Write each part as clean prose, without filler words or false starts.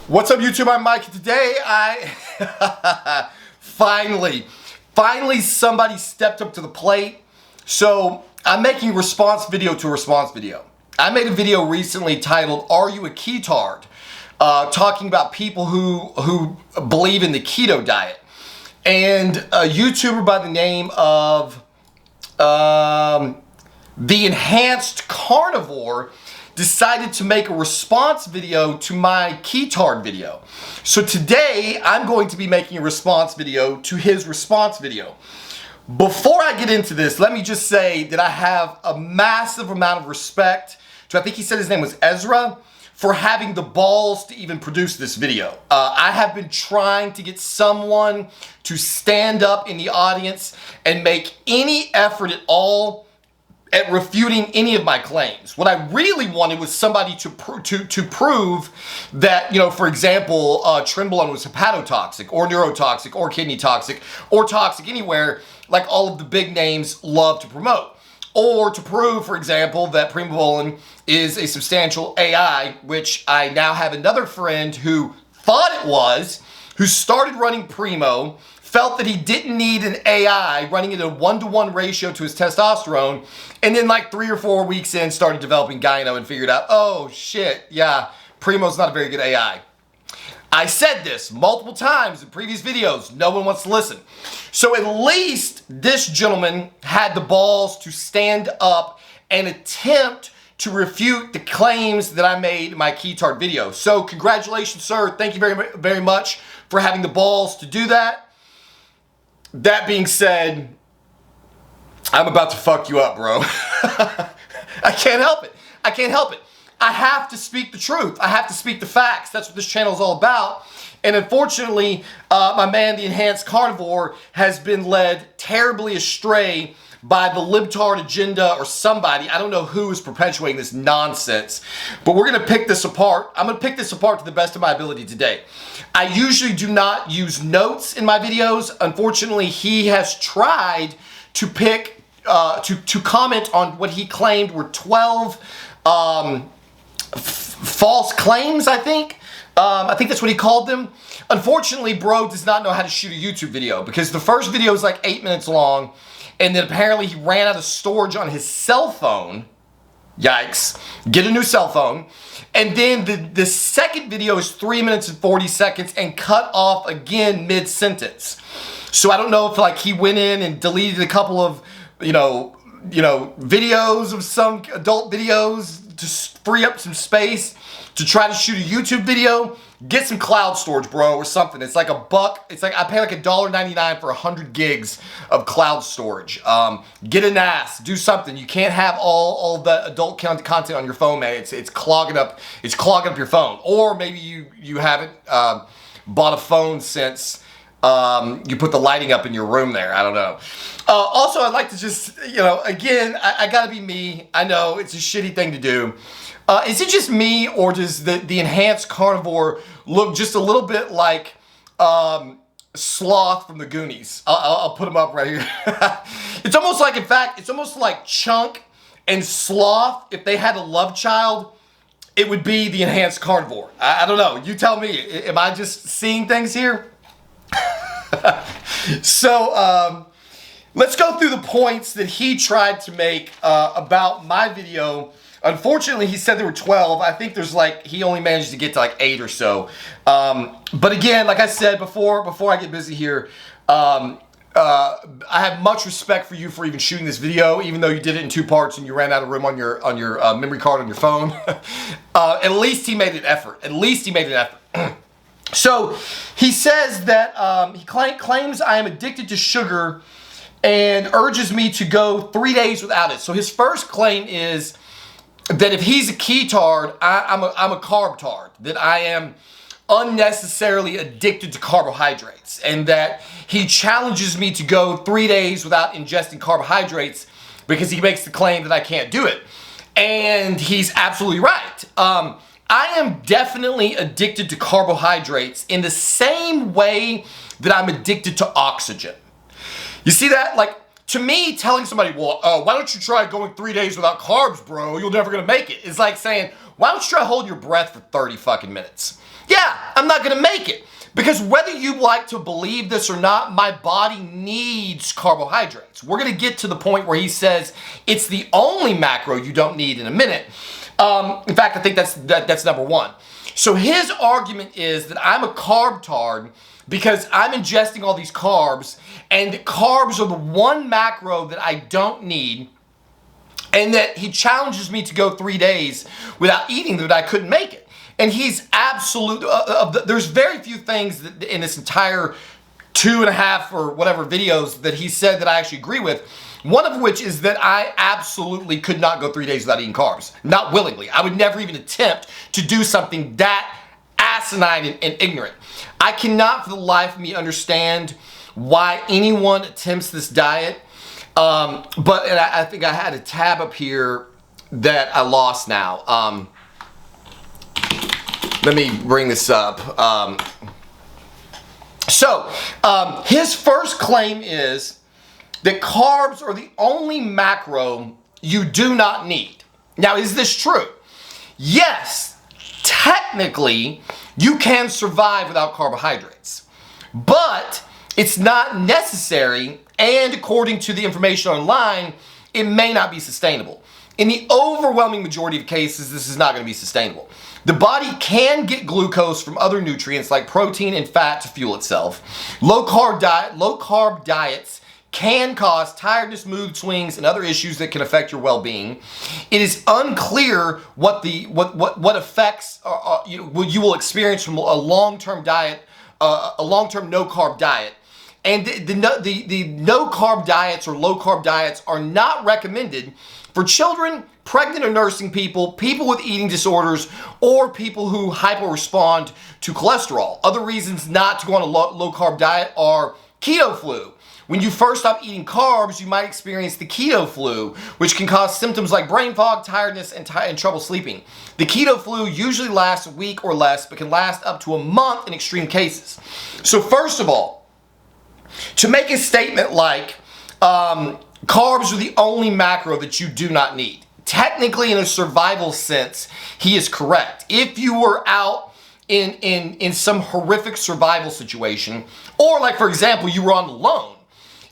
What's up, YouTube? I'm Mike. Today I finally somebody stepped up to the plate. So I'm making a response video to a response video. I made a video recently titled "Are You a Ketard?" Talking about people who believe in the keto diet, and a YouTuber by the name of the Enhanced Carnivore decided to make a response video to my Ketard video. So today I'm going to be making a response video to his response video. Before I get into this, let me just say that I have a massive amount of respect to, I think he said his name was Ezra, for having the balls to even produce this video. I have been trying to get someone to stand up in the audience and make any effort at all at refuting any of my claims. What I really wanted was somebody to prove that, you know, for example, Trenbolone was hepatotoxic or neurotoxic or kidney toxic or toxic anywhere, like all of the big names love to promote. Or to prove, for example, that Primobolan is a substantial AI, which I now have another friend who thought it was, who started running Primo, felt that he didn't need an AI, running it at a 1-to-1 ratio to his testosterone, and then like 3 or 4 weeks in started developing Gyno and figured out, oh shit, yeah, Primo's not a very good AI. I said this multiple times in previous videos, no one wants to listen. So at least this gentleman had the balls to stand up and attempt to refute the claims that I made in my Ketard video. So congratulations, sir. Thank you very much for having the balls to do that. That being said, I'm about to fuck you up, bro. I can't help it. I can't help it. I have to speak the truth. I have to speak the facts. That's what this channel is all about. And unfortunately, my man, the Enhanced Carnivore, has been led terribly astray by the libtard agenda or somebody. I don't know who is perpetuating this nonsense, but we're going to pick this apart. I'm going to pick this apart to the best of my ability today. I usually do not use notes in my videos. Unfortunately, he has tried to pick, to comment on what he claimed were 12 false claims, I think. I think that's what he called them. Unfortunately, bro does not know how to shoot a YouTube video because the first video is like 8 minutes long, and then apparently he ran out of storage on his cell phone. Yikes. Get a new cell phone. And then the second video is 3 minutes and 40 seconds and cut off again mid-sentence. So I don't know if like he went in and deleted a couple of, you know, videos of some adult videos to free up some space to try to shoot a YouTube video. Get some cloud storage, bro, or something. It's like $1. It's like I pay like $1.99 for 100 gigs of cloud storage. Get a NAS. Do something. You can't have all the adult content on your phone, man. It's clogging up. It's clogging up your phone. Or maybe you haven't bought a phone since you put the lighting up in your room there. I don't know. Also, I'd like to just, you know, again, I gotta be me. I know it's a shitty thing to do. Is it just me, or does the Enhanced Carnivore look just a little bit like Sloth from the Goonies? I'll put him up right here. It's almost like, in fact, it's almost like Chunk and Sloth. If they had a love child, it would be the Enhanced Carnivore. I don't know. You tell me. Am I just seeing things here? So let's go through the points that he tried to make about my video. Unfortunately, he said there were 12. I think there's like, he only managed to get to like 8 or so. But again, like I said before I get busy here, I have much respect for you for even shooting this video, even though you did it in 2 parts and you ran out of room on your memory card on your phone. At least he made an effort. At least he made an effort. So he says that he claims I am addicted to sugar and urges me to go 3 days without it. So his first claim is that if he's a ketard, I'm a carb-tard, that I am unnecessarily addicted to carbohydrates, and that he challenges me to go 3 days without ingesting carbohydrates because he makes the claim that I can't do it. And he's absolutely right. I am definitely addicted to carbohydrates in the same way that I'm addicted to oxygen. You see that? Like, to me, telling somebody, well, why don't you try going 3 days without carbs, bro? You're never gonna make it. It's like saying, why don't you try holding your breath for 30 fucking minutes? Yeah, I'm not going to make it. Because whether you like to believe this or not, my body needs carbohydrates. We're going to get to the point where he says it's the only macro you don't need in a minute. In fact, I think that's number one. So his argument is that I'm a carb-tard because I'm ingesting all these carbs, and carbs are the one macro that I don't need, and that he challenges me to go 3 days without eating that I couldn't make it. And he's absolute, there's very few things that in this entire 2.5 or whatever videos that he said that I actually agree with. One of which is that I absolutely could not go 3 days without eating carbs. Not willingly. I would never even attempt to do something that asinine and ignorant. I cannot for the life of me understand why anyone attempts this diet. But I think I had a tab up here that I lost now. Let me bring this up. His first claim is that carbs are the only macro you do not need. Now, is this true? Yes, technically, you can survive without carbohydrates. But it's not necessary, and according to the information online, it may not be sustainable. In the overwhelming majority of cases, this is not going to be sustainable. The body can get glucose from other nutrients like protein and fat to fuel itself. Low carb diets can cause tiredness, mood swings, and other issues that can affect your well-being. It is unclear what effects you will experience from a long-term diet, a long-term no-carb diet. And the no-carb diets or low-carb diets are not recommended for children, pregnant or nursing people, people with eating disorders, or people who hyporespond to cholesterol. Other reasons not to go on a low-carb diet are keto flu. When you first stop eating carbs, you might experience the keto flu, which can cause symptoms like brain fog, tiredness, and trouble sleeping. The keto flu usually lasts a week or less, but can last up to a month in extreme cases. So first of all, to make a statement like carbs are the only macro that you do not need, technically in a survival sense, he is correct. If you were out in some horrific survival situation, or like for example, you were on Alone.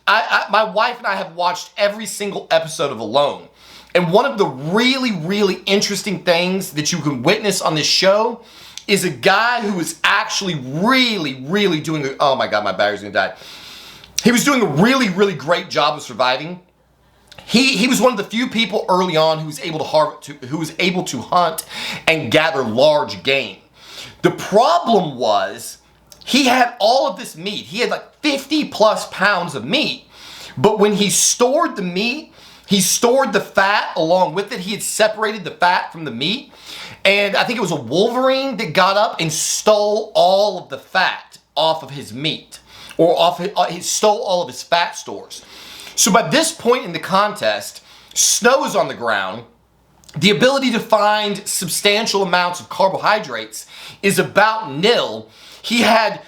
My wife and I have watched every single episode of Alone. And one of the really, really interesting things that you can witness on this show is a guy who is actually really, really doing, oh my God, my battery's gonna die. He was doing a really, really great job of surviving. He was one of the few people early on who was able to hunt and gather large game. The problem was he had all of this meat. He had like 50 plus pounds of meat. But when he stored the meat, he stored the fat along with it. He had separated the fat from the meat. And I think it was a wolverine that got up and stole all of the fat off of his meat. Or he stole all of his fat stores. So by this point in the contest, snow is on the ground. The ability to find substantial amounts of carbohydrates is about nil. He had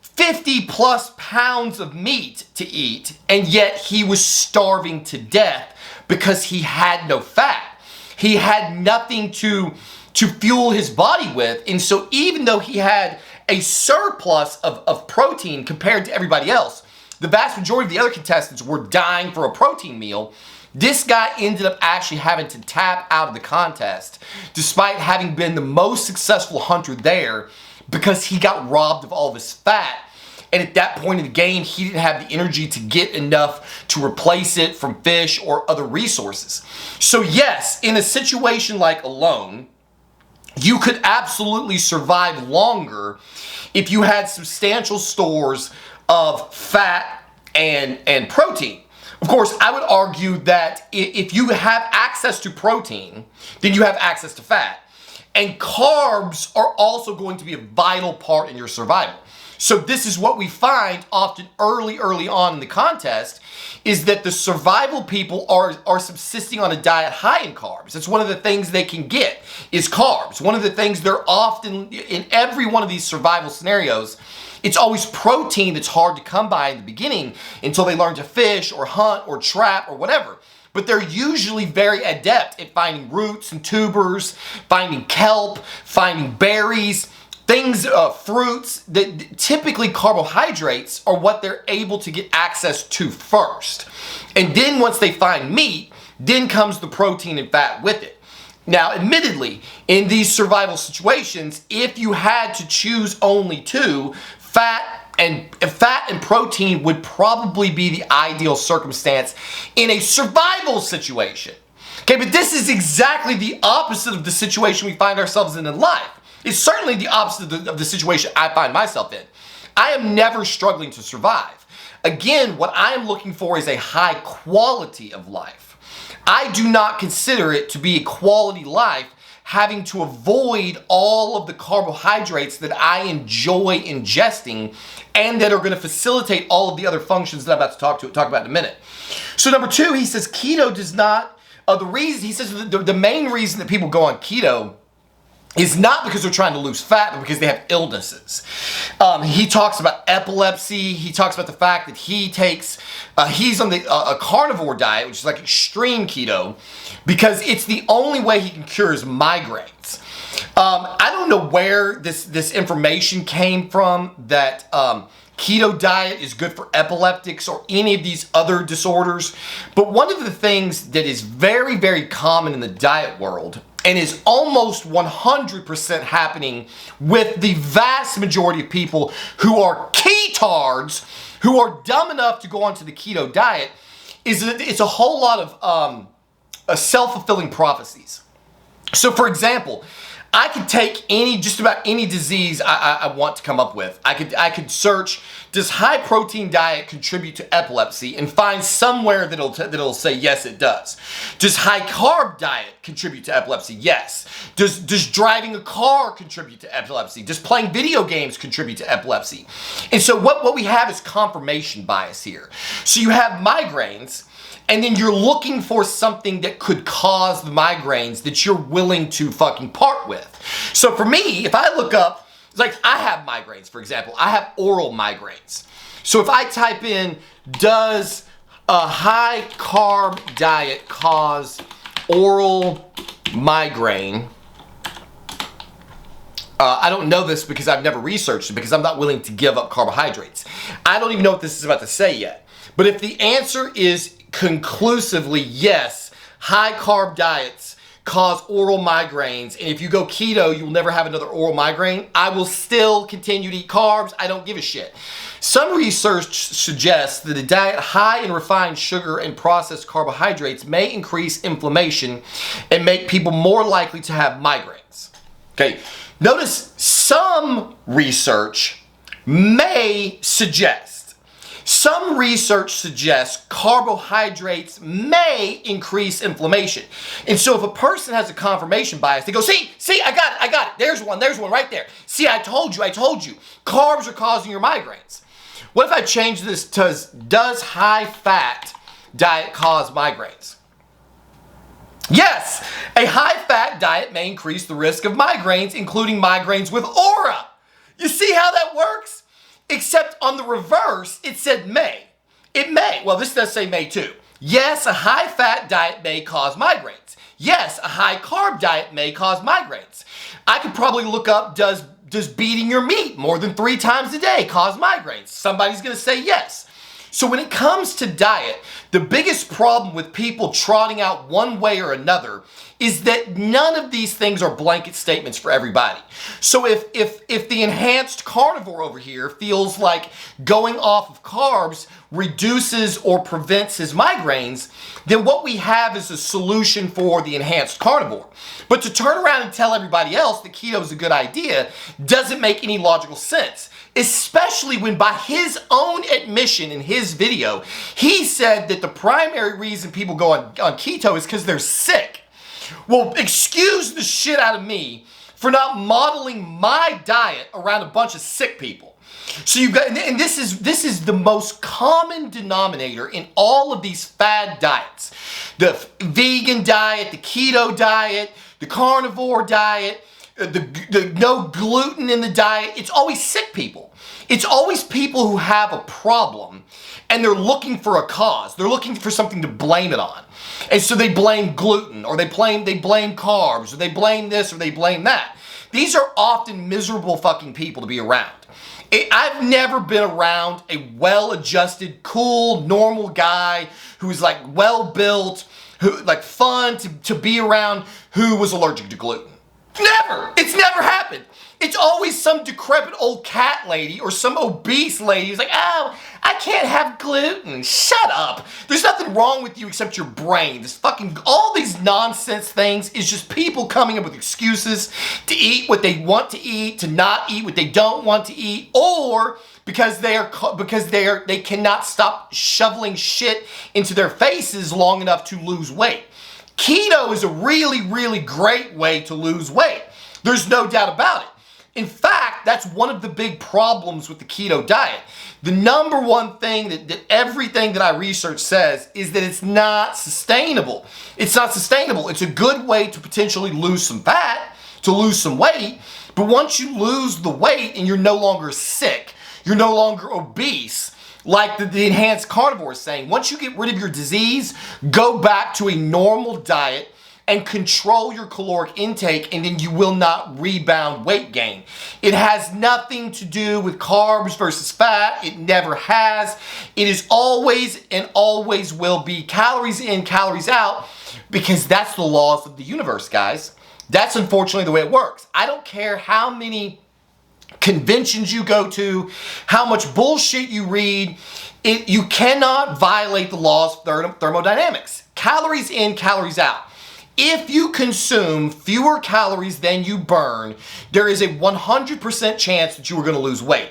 50 plus pounds of meat to eat, and yet he was starving to death because he had no fat. He had nothing to fuel his body with. And so even though he had a surplus of protein compared to everybody else, the vast majority of the other contestants were dying for a protein meal. This guy ended up actually having to tap out of the contest despite having been the most successful hunter there because he got robbed of all of his fat. And at that point in the game, he didn't have the energy to get enough to replace it from fish or other resources. So yes, in a situation like Alone, you could absolutely survive longer if you had substantial stores of fat and protein. Of course, I would argue that if you have access to protein, then you have access to fat. And carbs are also going to be a vital part in your survival. So this is what we find often early on in the contest, is that the survival people are subsisting on a diet high in carbs. It's one of the things they can get is carbs. One of the things they're often, in every one of these survival scenarios, it's always protein that's hard to come by in the beginning until they learn to fish or hunt or trap or whatever. But they're usually very adept at finding roots and tubers, finding kelp, finding berries, things, fruits, that typically carbohydrates are what they're able to get access to first. And then once they find meat, then comes the protein and fat with it. Now, admittedly, in these survival situations, if you had to choose only two, fat and protein would probably be the ideal circumstance in a survival situation. Okay, but this is exactly the opposite of the situation we find ourselves in life. It's certainly the opposite of the situation I find myself in. I am never struggling to survive. Again, what I am looking for is a high quality of life. I do not consider it to be a quality life having to avoid all of the carbohydrates that I enjoy ingesting and that are going to facilitate all of the other functions that I'm about to talk about in a minute. So number two, he says keto does not, the main reason that people go on keto is not because they're trying to lose fat, but because they have illnesses. He talks about epilepsy. He talks about the fact that he's on a carnivore diet, which is like extreme keto, because it's the only way he can cure his migraines. I don't know where this information came from that keto diet is good for epileptics or any of these other disorders, but one of the things that is very, very common in the diet world and is almost 100% happening with the vast majority of people who are ketards, who are dumb enough to go onto the keto diet, is that it's a whole lot of self-fulfilling prophecies. So for example, I could take just about any disease I want to come up with. I could search, does high protein diet contribute to epilepsy, and find somewhere that'll say yes, it does. Does high carb diet contribute to epilepsy? Yes. Does driving a car contribute to epilepsy? Does playing video games contribute to epilepsy? And so what we have is confirmation bias here. So you have migraines, and then you're looking for something that could cause the migraines that you're willing to fucking part with. So for me, if I look up, like I have migraines, for example, I have oral migraines. So if I type in, does a high carb diet cause oral migraine? I don't know this because I've never researched it, because I'm not willing to give up carbohydrates. I don't even know what this is about to say yet. But if the answer is conclusively yes, high carb diets cause oral migraines, and if you go keto, you will never have another oral migraine, I will still continue to eat carbs. I don't give a shit. Some research suggests that a diet high in refined sugar and processed carbohydrates may increase inflammation and make people more likely to have migraines. Okay, notice some research may suggest. Some research suggests carbohydrates may increase inflammation. And so if a person has a confirmation bias, they go, see, I got it. There's one right there. See, I told you. Carbs are causing your migraines. What if I change this to, does high fat diet cause migraines? Yes, a high fat diet may increase the risk of migraines, including migraines with aura. You see how that works? Except on the reverse, it said may. It may. Well, this does say may too. Yes, a high-fat diet may cause migraines. Yes, a high-carb diet may cause migraines. I could probably look up, does beating your meat more than 3 times a day cause migraines? Somebody's going to say yes. So when it comes to diet, the biggest problem with people trotting out one way or another is that none of these things are blanket statements for everybody. So if the enhanced carnivore over here feels like going off of carbs reduces or prevents his migraines, then what we have is a solution for the enhanced carnivore. But to turn around and tell everybody else that keto is a good idea doesn't make any logical sense. Especially when, by his own admission in his video, he said that the primary reason people go on keto is because they're sick. Well, excuse the shit out of me for not modeling my diet around a bunch of sick people. So you've got, and this is the most common denominator in all of these fad diets. The vegan diet, the keto diet, the carnivore diet, the no gluten in the diet. It's always sick people. It's always people who have a problem and they're looking for a cause. They're looking for something to blame it on. And so they blame gluten, or they blame carbs, or they blame this, or they blame that. These are often miserable fucking people to be around. I've never been around a well-adjusted, cool, normal guy who's like well-built, who like fun to be around, who was allergic to gluten. Never! It's never happened. It's always some decrepit old cat lady or some obese lady who's like, oh, I can't have gluten. Shut up. There's nothing wrong with you except your brain. This fucking, all these nonsense things is just people coming up with excuses to eat what they want to eat, to not eat what they don't want to eat, or because they cannot stop shoveling shit into their faces long enough to lose weight. Keto is a really, really great way to lose weight. There's no doubt about it. In fact, that's one of the big problems with the keto diet. The number one thing that everything that I research says is that it's not sustainable. It's not sustainable. It's a good way to potentially lose some fat, to lose some weight, but once you lose the weight and you're no longer sick, you're no longer obese, like the enhanced carnivore is saying, once you get rid of your disease, go back to a normal diet and control your caloric intake, and then you will not rebound weight gain. It has nothing to do with carbs versus fat. It never has. It is always and always will be calories in, calories out, because that's the laws of the universe, guys. That's unfortunately the way it works. I don't care how many conventions you go to, how much bullshit you read, you cannot violate the laws of thermodynamics. Calories in, calories out. If you consume fewer calories than you burn, there is a 100% chance that you are going to lose weight.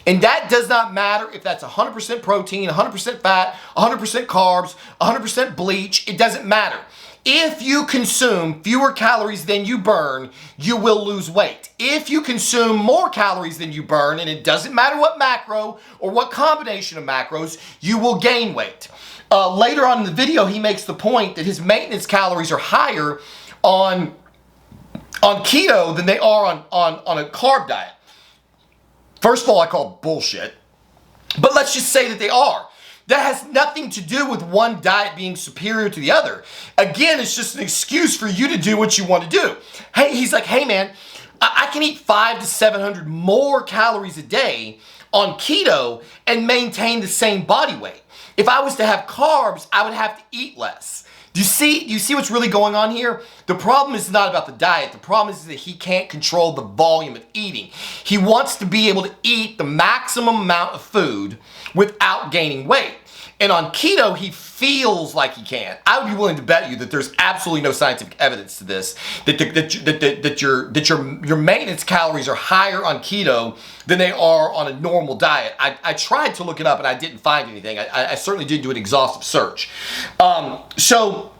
And that does not matter if that's 100% protein, 100% fat, 100% carbs, 100% bleach. It doesn't matter. If you consume fewer calories than you burn, you will lose weight. If you consume more calories than you burn, and it doesn't matter what macro or what combination of macros, you will gain weight. Later on in the video, he makes the point that his maintenance calories are higher on keto than they are on a carb diet. First of all, I call it bullshit, but let's just say that they are. That has nothing to do with one diet being superior to the other. Again, it's just an excuse for you to do what you want to do. Hey, he's like, hey man, I can eat 500 to 700 more calories a day on keto and maintain the same body weight. If I was to have carbs, I would have to eat less. Do you see what's really going on here? The problem is not about the diet. The problem is that he can't control the volume of eating. He wants to be able to eat the maximum amount of food without gaining weight. And on keto, he feels like he can. I would be willing to bet you that there's absolutely no scientific evidence to this, that your maintenance calories are higher on keto than they are on a normal diet. I tried to look it up and I didn't find anything. I certainly didn't do an exhaustive search. So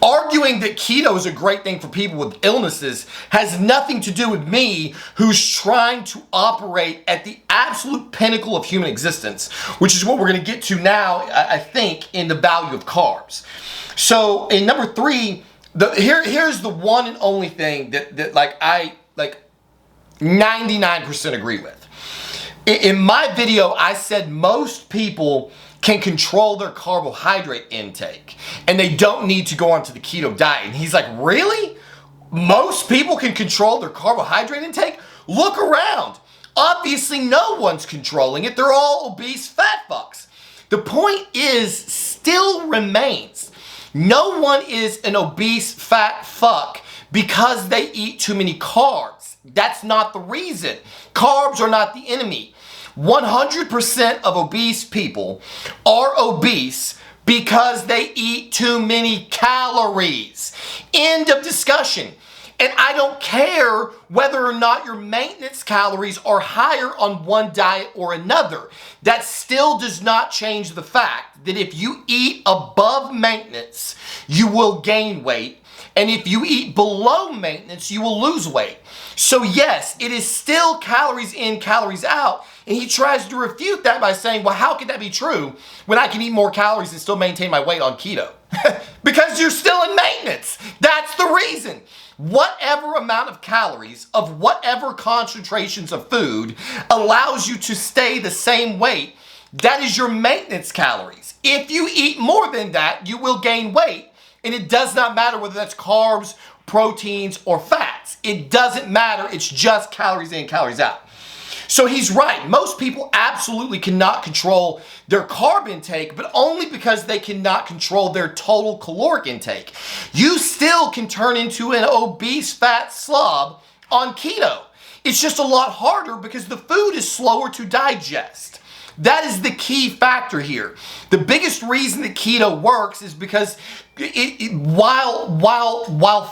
arguing that keto is a great thing for people with illnesses has nothing to do with me, who's trying to operate at the absolute pinnacle of human existence, which is what we're going to get to now, I think, in the value of carbs. So in number 3, here's the one and only thing that I 99% agree with. In my video, I said most people can control their carbohydrate intake and they don't need to go onto the keto diet. And he's like, really? Most people can control their carbohydrate intake? Look around. Obviously no one's controlling it. They're all obese fat fucks. The point still remains. No one is an obese fat fuck because they eat too many carbs. That's not the reason. Carbs are not the enemy. 100% of obese people are obese because they eat too many calories. End of discussion. And I don't care whether or not your maintenance calories are higher on one diet or another. That still does not change the fact that if you eat above maintenance, you will gain weight. And if you eat below maintenance, you will lose weight. So yes, it is still calories in, calories out. And he tries to refute that by saying, well, how can that be true when I can eat more calories and still maintain my weight on keto? Because you're still in maintenance. That's the reason. Whatever amount of calories of whatever concentrations of food allows you to stay the same weight, that is your maintenance calories. If you eat more than that, you will gain weight. And it does not matter whether that's carbs, proteins, or fat. fats. It doesn't matter. It's just calories in, calories out. So he's right. Most people absolutely cannot control their carb intake, but only because they cannot control their total caloric intake. You still can turn into an obese fat slob on keto. It's just a lot harder because the food is slower to digest. That is the key factor here. The biggest reason that keto works is because while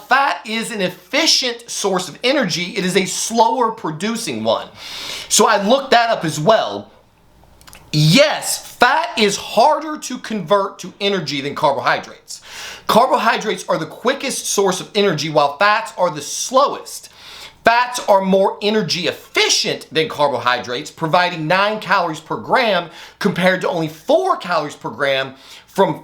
fat is an efficient source of energy, it is a slower producing one. So I looked that up as well. Yes, fat is harder to convert to energy than carbohydrates. Carbohydrates are the quickest source of energy, while fats are the slowest. Fats are more energy efficient than carbohydrates, providing 9 calories per gram compared to only 4 calories per gram from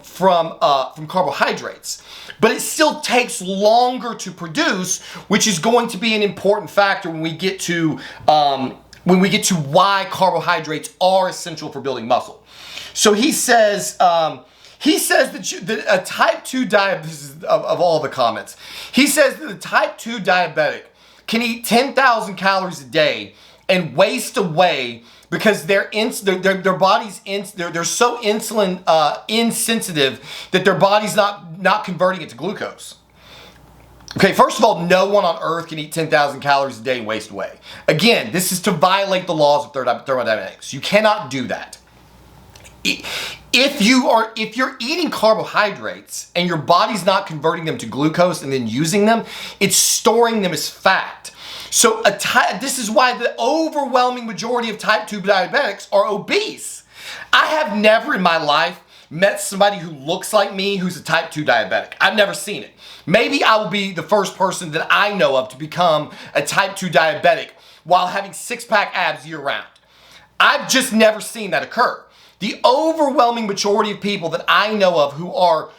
carbohydrates. But it still takes longer to produce, which is going to be an important factor when we get to why carbohydrates are essential for building muscle. So he says that a type 2 diabetic, this is of all the comments, he says that a type 2 diabetic can eat 10,000 calories a day and waste away because their body's they're so insulin insensitive that their body's not converting it to glucose. Okay, first of all, no one on earth can eat 10,000 calories a day and waste away. Again, this is to violate the laws of thermodynamics. You cannot do that. If you're eating carbohydrates and your body's not converting them to glucose and then using them, it's storing them as fat. So this is why the overwhelming majority of type 2 diabetics are obese. I have never in my life met somebody who looks like me who's a type 2 diabetic. I've never seen it. Maybe I will be the first person that I know of to become a type 2 diabetic while having six-pack abs year-round. I've just never seen that occur. The overwhelming majority of people that I know of who are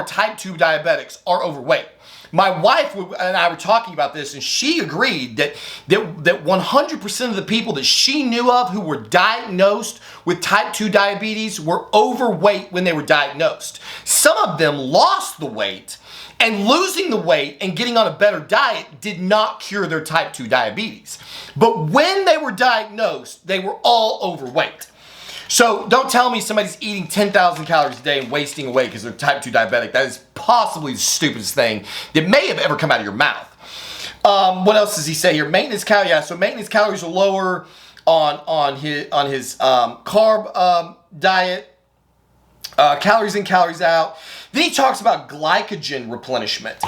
type 2 diabetics are overweight. My wife and I were talking about this, and she agreed that 100% of the people that she knew of who were diagnosed with type 2 diabetes were overweight when they were diagnosed. Some of them lost the weight, and losing the weight and getting on a better diet did not cure their type 2 diabetes. But when they were diagnosed, they were all overweight. So don't tell me somebody's eating 10,000 calories a day and wasting away because they're type 2 diabetic. That is possibly the stupidest thing that may have ever come out of your mouth. What else does he say here? Maintenance calories. Yeah, so maintenance calories are lower on his carb diet. Calories in, calories out. Then he talks about glycogen replenishment.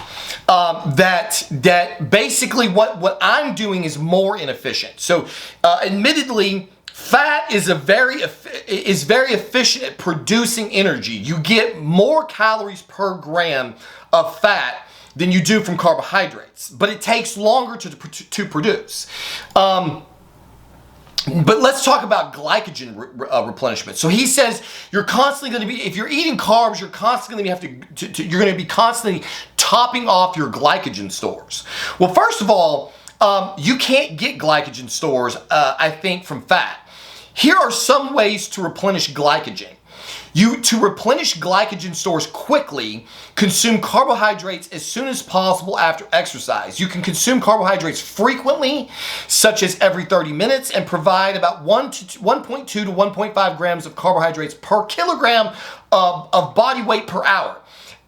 That basically what I'm doing is more inefficient. So admittedly, fat is very efficient at producing energy. You get more calories per gram of fat than you do from carbohydrates, but it takes longer to produce. But let's talk about glycogen replenishment. So he says you're constantly going to be, if you're eating carbs, you're constantly going to you're going to be constantly topping off your glycogen stores. Well, first of all, you can't get glycogen stores, I think, from fat. Here are some ways to replenish glycogen. To replenish glycogen stores quickly, consume carbohydrates as soon as possible after exercise. You can consume carbohydrates frequently, such as every 30 minutes, and provide about 1.2 to 1.5 grams of carbohydrates per kilogram of body weight per hour.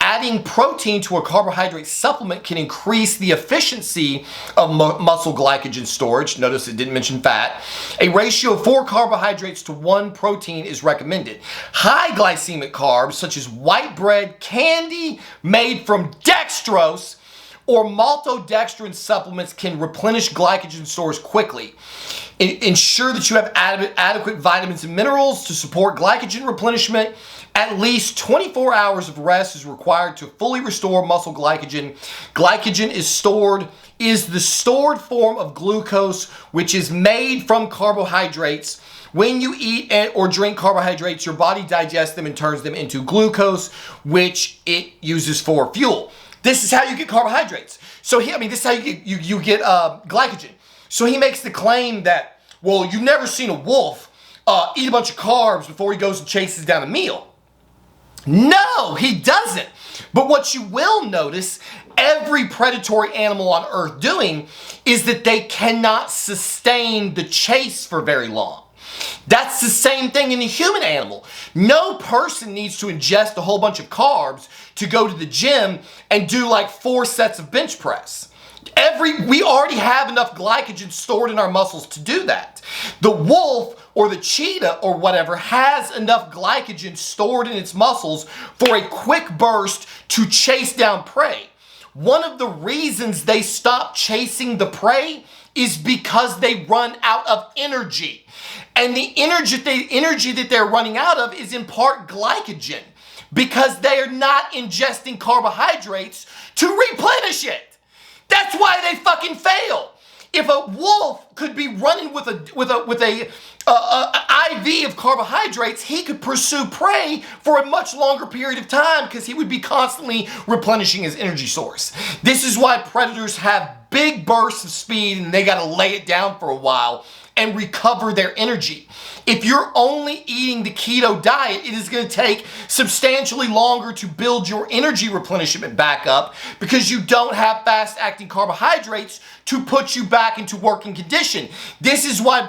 Adding protein to a carbohydrate supplement can increase the efficiency of muscle glycogen storage. Notice it didn't mention fat. A ratio of 4 carbohydrates to 1 protein is recommended. High glycemic carbs, such as white bread, candy made from dextrose, or maltodextrin supplements can replenish glycogen stores quickly. Ensure that you have adequate vitamins and minerals to support glycogen replenishment. At least 24 hours of rest is required to fully restore muscle glycogen. Glycogen is the stored form of glucose, which is made from carbohydrates. When you eat or drink carbohydrates, your body digests them and turns them into glucose, which it uses for fuel. This is how you get carbohydrates. So this is how you get glycogen. So he makes the claim that, well, you've never seen a wolf eat a bunch of carbs before he goes and chases down a meal. No, he doesn't. But what you will notice every predatory animal on earth doing is that they cannot sustain the chase for very long. That's the same thing in a human animal. No person needs to ingest a whole bunch of carbs to go to the gym and do like 4 sets of bench press. We already have enough glycogen stored in our muscles to do that. The wolf or the cheetah or whatever has enough glycogen stored in its muscles for a quick burst to chase down prey. One of the reasons they stop chasing the prey is because they run out of energy. And the energy that they're running out of is in part glycogen, because they are not ingesting carbohydrates to replenish it. That's why they fucking fail. If a wolf could be running with a IV of carbohydrates, he could pursue prey for a much longer period of time because he would be constantly replenishing his energy source. This is why predators have big bursts of speed and they got to lay it down for a while and recover their energy. If you're only eating the keto diet, it is going to take substantially longer to build your energy replenishment back up because you don't have fast-acting carbohydrates to put you back into working condition. This is why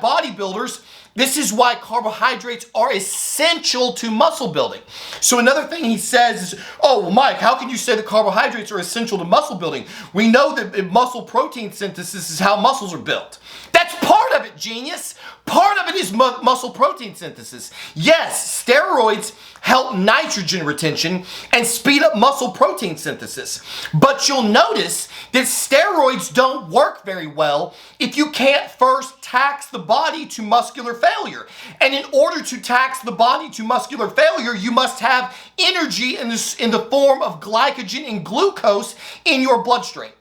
carbohydrates are essential to muscle building. So another thing he says is, oh, well, Mike, how can you say that carbohydrates are essential to muscle building? We know that muscle protein synthesis is how muscles are built. That's part of it, genius. Part of it is muscle protein synthesis. Yes, steroids help nitrogen retention and speed up muscle protein synthesis. But you'll notice that steroids don't work very well if you can't first tax the body to muscular failure. And in order to tax the body to muscular failure, you must have energy in the form of glycogen and glucose in your bloodstream.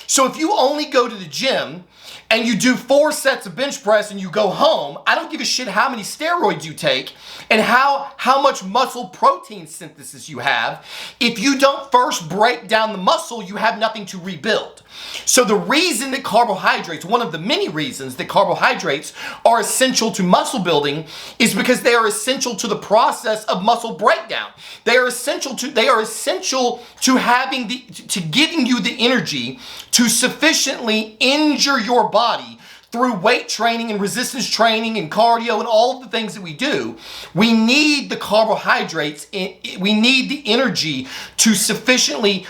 So if you only go to the gym and you do 4 sets of bench press and you go home, I don't give a shit how many steroids you take and how much muscle protein synthesis you have. If you don't first break down the muscle, you have nothing to rebuild. So the reason that carbohydrates, one of the many reasons that carbohydrates are essential to muscle building is because they are essential to the process of muscle breakdown. They are essential to giving you the energy to sufficiently injure your body through weight training and resistance training and cardio and all of the things that we do. We need the carbohydrates, we need the energy to sufficiently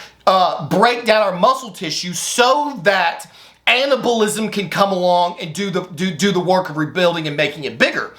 break down our muscle tissue so that anabolism can come along and do the work of rebuilding and making it bigger.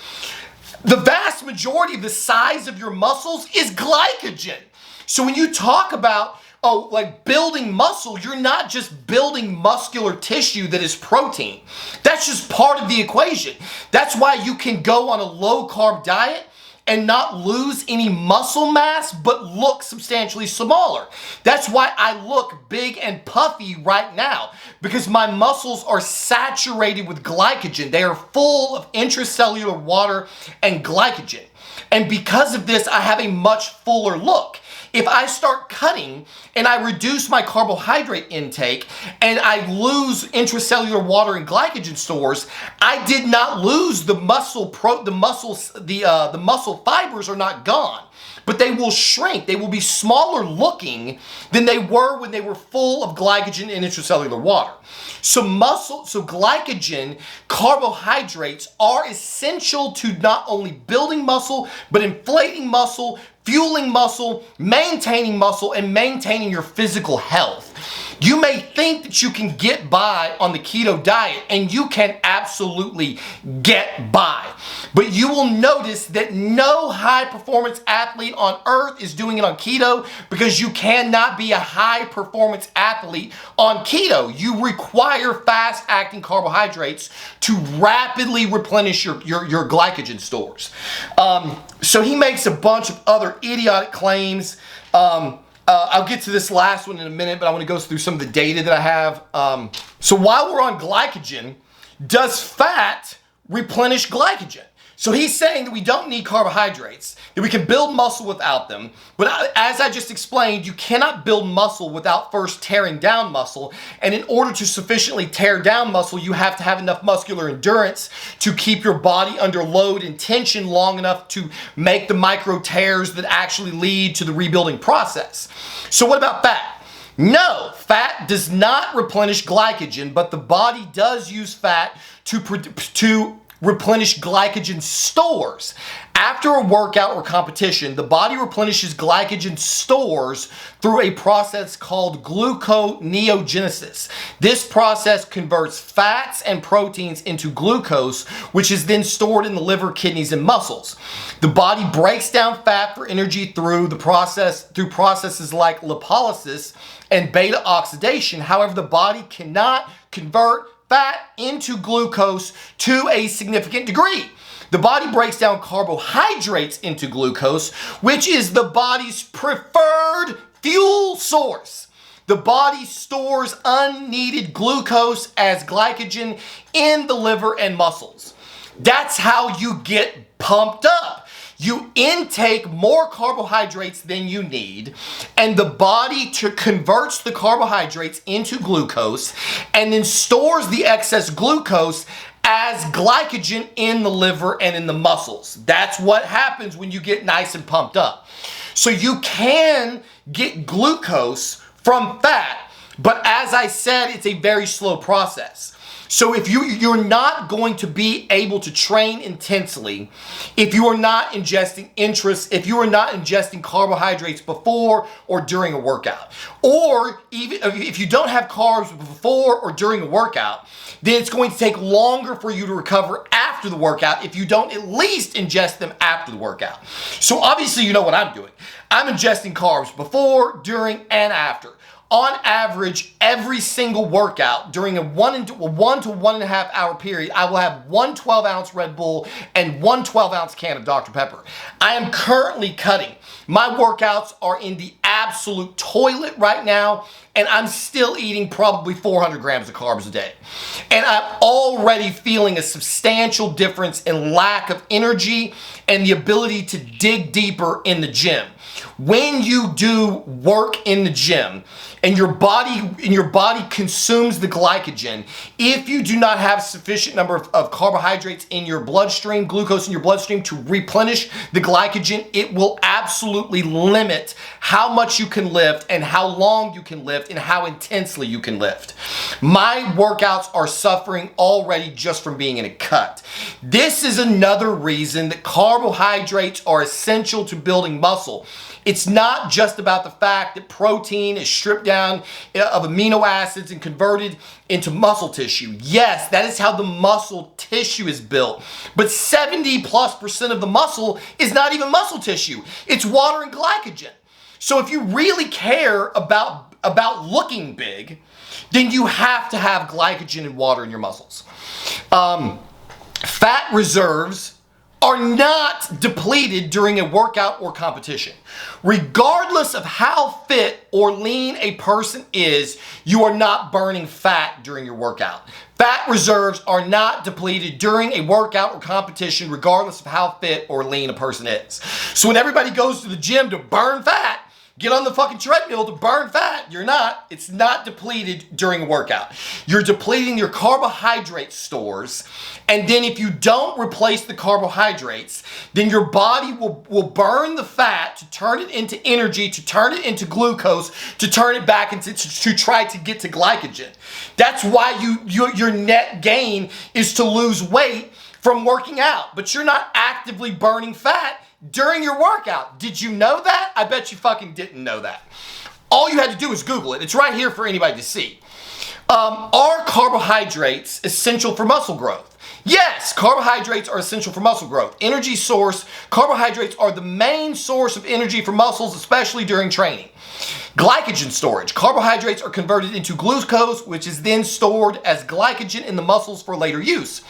The vast majority of the size of your muscles is glycogen. So when you talk about like building muscle, you're not just building muscular tissue that is protein. That's just part of the equation. That's why you can go on a low carb diet and not lose any muscle mass, but look substantially smaller. That's why I look big and puffy right now, because my muscles are saturated with glycogen. They are full of intracellular water and glycogen. And because of this, I have a much fuller look. If I start cutting and I reduce my carbohydrate intake and I lose intracellular water and glycogen stores, I did not lose the muscle fibers are not gone, but they will shrink. They will be smaller looking than they were when they were full of glycogen and intracellular water. So glycogen, carbohydrates are essential to not only building muscle, but inflating muscle, fueling muscle, maintaining muscle, and maintaining your physical health. You may think that you can get by on the keto diet, and you can absolutely get by. But you will notice that no high-performance athlete on earth is doing it on keto, because you cannot be a high-performance athlete on keto. You require fast-acting carbohydrates to rapidly replenish your glycogen stores. So he makes a bunch of other idiotic claims. I'll get to this last one in a minute, but I want to go through some of the data that I have. So while we're on glycogen, does fat replenish glycogen? So he's saying that we don't need carbohydrates, that we can build muscle without them. But as I just explained, you cannot build muscle without first tearing down muscle. And in order to sufficiently tear down muscle, you have to have enough muscular endurance to keep your body under load and tension long enough to make the micro tears that actually lead to the rebuilding process. So what about fat? No, fat does not replenish glycogen, but the body does use fat to replenish glycogen stores. After a workout or competition, the body replenishes glycogen stores through a process called gluconeogenesis. This process converts fats and proteins into glucose, which is then stored in the liver, kidneys, and muscles. The body breaks down fat for energy through processes like lipolysis and beta oxidation. However, the body cannot convert fat into glucose to a significant degree. The body breaks down carbohydrates into glucose, which is the body's preferred fuel source. The body stores unneeded glucose as glycogen in the liver and muscles. That's how you get pumped up. You intake more carbohydrates than you need, and the body converts the carbohydrates into glucose and then stores the excess glucose as glycogen in the liver and in the muscles. That's what happens when you get nice and pumped up. So you can get glucose from fat, but as I said, it's a very slow process. So if you're not going to be able to train intensely, if you are not ingesting carbohydrates before or during a workout, or even if you don't have carbs before or during a workout, then it's going to take longer for you to recover after the workout if you don't at least ingest them after the workout. So obviously you know what I'm doing. I'm ingesting carbs before, during, and after. On average, every single workout during a 1 to 1.5 hour period, I will have one 12-ounce Red Bull and one 12-ounce can of Dr. Pepper. I am currently cutting. My workouts are in the absolute toilet right now, and I'm still eating probably 400 grams of carbs a day. And I'm already feeling a substantial difference in lack of energy and the ability to dig deeper in the gym. When you do work in the gym and your body consumes the glycogen, if you do not have sufficient number of carbohydrates in your bloodstream, glucose in your bloodstream to replenish the glycogen, it will absolutely limit how much you can lift and how long you can lift and how intensely you can lift. My workouts are suffering already just from being in a cut. This is another reason that carbohydrates are essential to building muscle. It's not just about the fact that protein is stripped down of amino acids and converted into muscle tissue. Yes, that is how the muscle tissue is built. But 70+% of the muscle is not even muscle tissue. It's water and glycogen. So if you really care about looking big, then you have to have glycogen and water in your muscles. Fat reserves are not depleted during a workout or competition. Regardless of how fit or lean a person is, you are not burning fat during your workout. Fat reserves are not depleted during a workout or competition, regardless of how fit or lean a person is. So when everybody goes to the gym to burn fat, get on the fucking treadmill to burn fat. You're not. It's not depleted during a workout. You're depleting your carbohydrate stores. And then if you don't replace the carbohydrates, then your body will burn the fat to turn it into energy, to turn it into glucose, to turn it back into to try to get to glycogen. That's why your net gain is to lose weight from working out. But you're not actively burning fat during your workout. Did you know that? I bet you fucking didn't know that. All you had to do was Google it. It's right here for anybody to see. Are carbohydrates essential for muscle growth? Yes, carbohydrates are essential for muscle growth. Energy source, carbohydrates are the main source of energy for muscles, especially during training. Glycogen storage. Carbohydrates are converted into glucose, which is then stored as glycogen in the muscles for later use.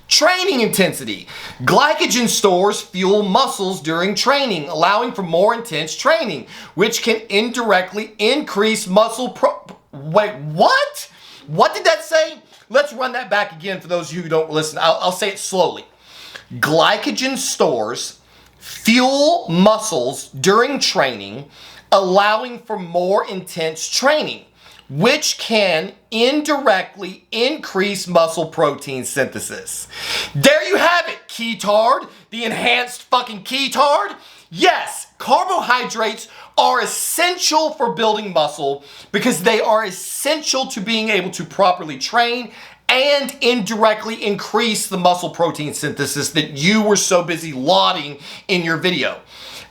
Training intensity. Glycogen stores fuel muscles during training, allowing for more intense training, which can indirectly increase muscle Wait, what? What did that say? Let's run that back again for those of you who don't listen. I'll say it slowly. Glycogen stores fuel muscles during training, allowing for more intense training, which can indirectly increase muscle protein synthesis. There you have it, ketard, the enhanced fucking ketard. Yes, carbohydrates are essential for building muscle because they are essential to being able to properly train and indirectly increase the muscle protein synthesis that you were so busy lauding in your video.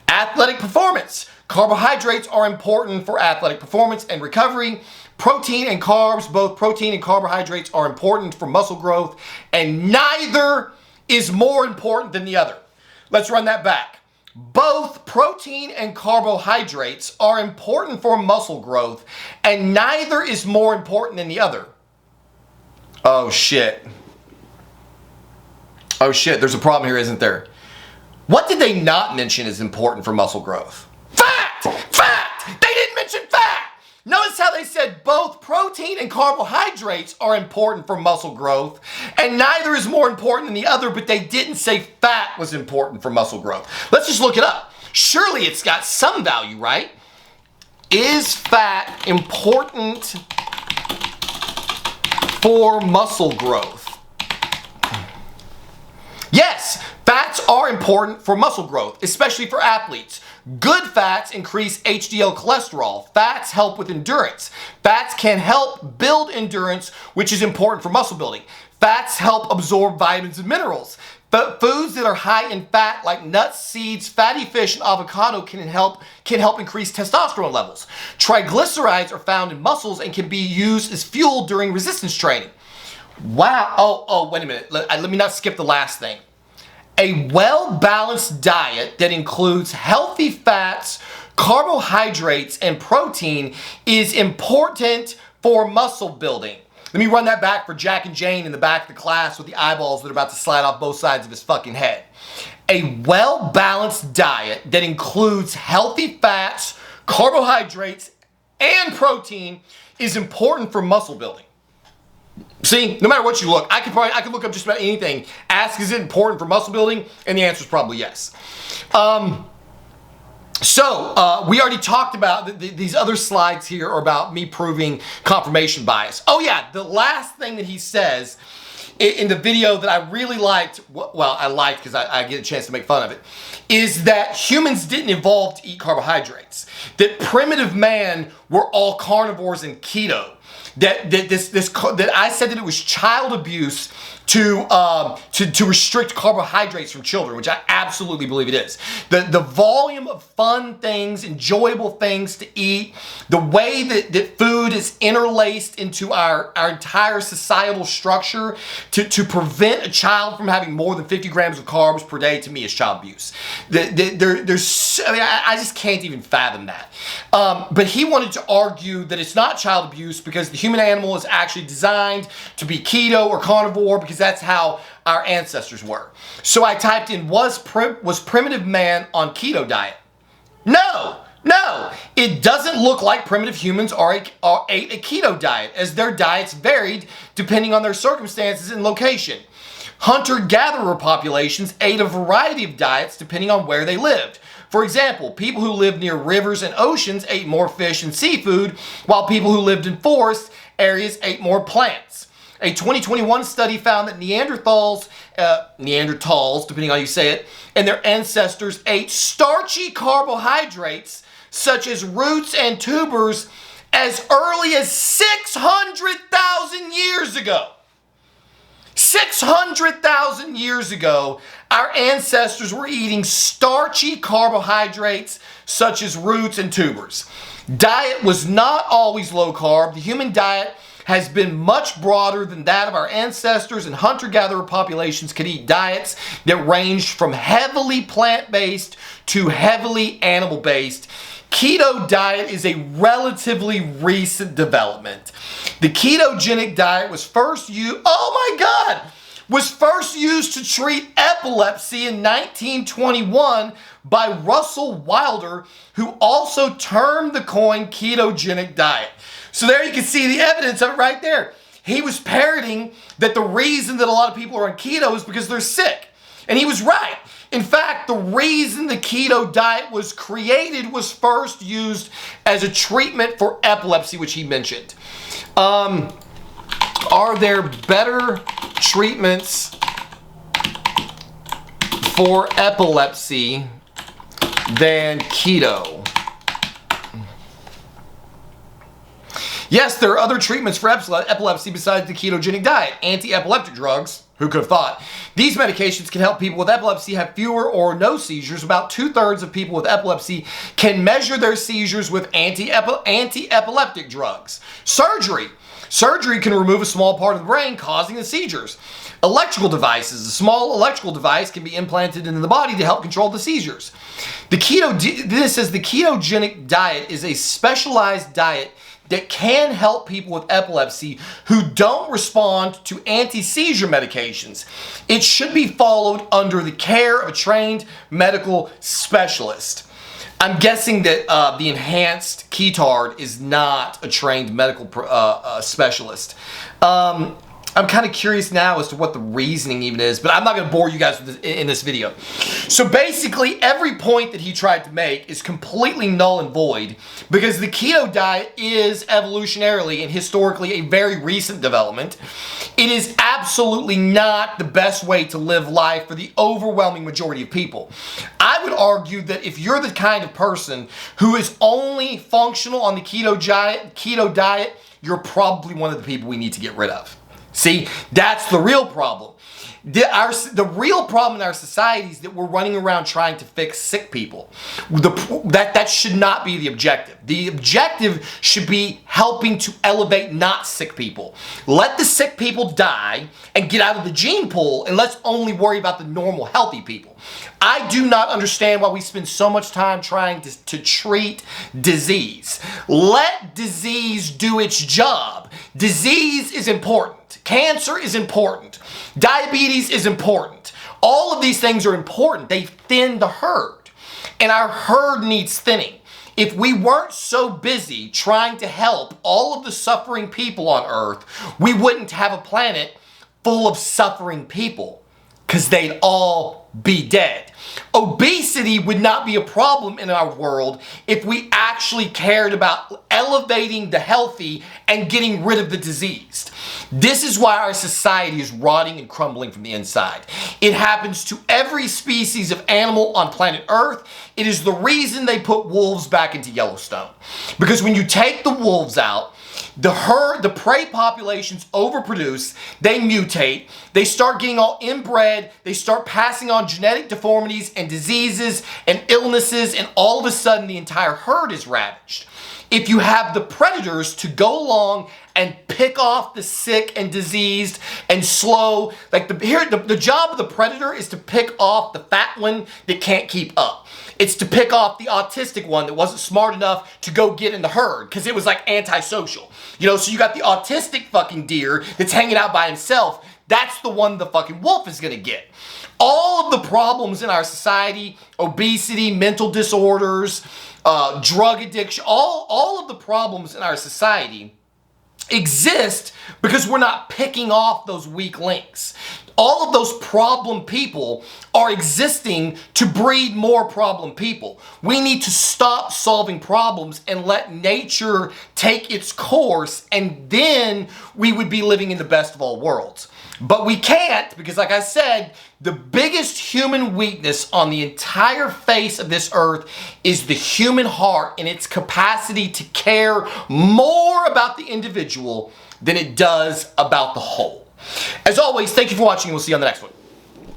Athletic performance. Carbohydrates are important for athletic performance and recovery. Protein and carbs, both protein and carbohydrates, are important for muscle growth, and neither is more important than the other. Let's run that back. Both protein and carbohydrates are important for muscle growth, and neither is more important than the other. Oh shit. Oh shit, there's a problem here, isn't there? What did they not mention is important for muscle growth? Fat! Fat! They didn't mention fat! Notice how they said both protein and carbohydrates are important for muscle growth, and neither is more important than the other, but they didn't say fat was important for muscle growth. Let's just look it up. Surely it's got some value, right? Is fat important for muscle growth? Yes, fats are important for muscle growth, especially for athletes. Good fats increase HDL cholesterol. Fats help with endurance. Fats can help build endurance, which is important for muscle building. Fats help absorb vitamins and minerals. But foods that are high in fat, like nuts, seeds, fatty fish, and avocado, can help increase testosterone levels. Triglycerides are found in muscles and can be used as fuel during resistance training. Wow. Oh, wait a minute. Let me not skip the last thing. A well-balanced diet that includes healthy fats, carbohydrates, and protein is important for muscle building. Let me run that back for Jack and Jane in the back of the class with the eyeballs that are about to slide off both sides of his fucking head. A well-balanced diet that includes healthy fats, carbohydrates, and protein is important for muscle building. See, no matter what you look, I could look up just about anything. Ask, is it important for muscle building? And the answer is probably yes. We already talked about these other slides here are about me proving confirmation bias. Oh yeah, the last thing that he says in the video that I really liked, well, I liked because I get a chance to make fun of it, is that humans didn't evolve to eat carbohydrates. That primitive man were all carnivores and keto. That I said that it was child abuse to restrict carbohydrates from children, which I absolutely believe it is. The volume of fun things, enjoyable things to eat, the way that food is interlaced into our entire societal structure to prevent a child from having more than 50 grams of carbs per day, to me is child abuse. I just can't even fathom that. But he wanted to argue that it's not child abuse because the human animal is actually designed to be keto or carnivore because that's how our ancestors were. So I typed in, was primitive man on keto diet? No, it doesn't look like primitive humans ate a keto diet, as their diets varied depending on their circumstances and location. Hunter-gatherer populations ate a variety of diets depending on where they lived. For example, people who lived near rivers and oceans ate more fish and seafood, while people who lived in forest areas ate more plants. A 2021 study found that Neanderthals, depending on how you say it, and their ancestors ate starchy carbohydrates such as roots and tubers as early as 600,000 years ago. 600,000 years ago, our ancestors were eating starchy carbohydrates such as roots and tubers. Diet was not always low carb. The human diet has been much broader than that of our ancestors, and hunter-gatherer populations could eat diets that ranged from heavily plant-based to heavily animal-based. Keto diet is a relatively recent development. The ketogenic diet was first used to treat epilepsy in 1921 by Russell Wilder, who also termed the coin ketogenic diet. So there you can see the evidence of it right there. He was parroting that the reason that a lot of people are on keto is because they're sick. And he was right. In fact, the reason the keto diet was created was first used as a treatment for epilepsy, which he mentioned. Are there better treatments for epilepsy than keto? Yes, there are other treatments for epilepsy besides the ketogenic diet. Anti-epileptic drugs, who could have thought? These medications can help people with epilepsy have fewer or no seizures. About 2/3 of people with epilepsy can measure their seizures with anti-epileptic drugs. Surgery can remove a small part of the brain causing the seizures. Electrical devices. A small electrical device can be implanted into the body to help control the seizures. This says the ketogenic diet is a specialized diet that can help people with epilepsy who don't respond to anti-seizure medications. It should be followed under the care of a trained medical specialist. I'm guessing that the enhanced ketard is not a trained medical specialist. I'm kind of curious now as to what the reasoning even is, but I'm not going to bore you guys with this in this video. So basically, every point that he tried to make is completely null and void because the keto diet is evolutionarily and historically a very recent development. It is absolutely not the best way to live life for the overwhelming majority of people. I would argue that if you're the kind of person who is only functional on the keto diet, you're probably one of the people we need to get rid of. See, that's the real problem. The real problem in our society is that we're running around trying to fix sick people. That should not be the objective. The objective should be helping to elevate not sick people. Let the sick people die and get out of the gene pool, and let's only worry about the normal healthy people. I do not understand why we spend so much time trying to treat disease. Let disease do its job. Disease is important. Cancer is important. Diabetes is important. All of these things are important. They thin the herd. And our herd needs thinning. If we weren't so busy trying to help all of the suffering people on Earth, we wouldn't have a planet full of suffering people because they'd all be dead. Obesity would not be a problem in our world if we actually cared about elevating the healthy and getting rid of the diseased. This is why our society is rotting and crumbling from the inside. It happens to every species of animal on planet Earth. It is the reason they put wolves back into Yellowstone. Because when you take the wolves out, the prey populations overproduce, they mutate, they start getting all inbred, they start passing on genetic deformities and diseases and illnesses, and all of a sudden the entire herd is ravaged. If you have the predators to go along and pick off the sick and diseased and slow, like the job of the predator is to pick off the fat one that can't keep up. It's to pick off the autistic one that wasn't smart enough to go get in the herd because it was like antisocial. You know, so you got the autistic fucking deer that's hanging out by himself. That's the one the fucking wolf is gonna get. All of the problems in our society, obesity, mental disorders, drug addiction, all of the problems in our society exist because we're not picking off those weak links. All of those problem people are existing to breed more problem people. We need to stop solving problems and let nature take its course, and then we would be living in the best of all worlds. But we can't because, like I said, the biggest human weakness on the entire face of this earth is the human heart and its capacity to care more about the individual than it does about the whole. As always, thank you for watching, and we'll see you on the next one.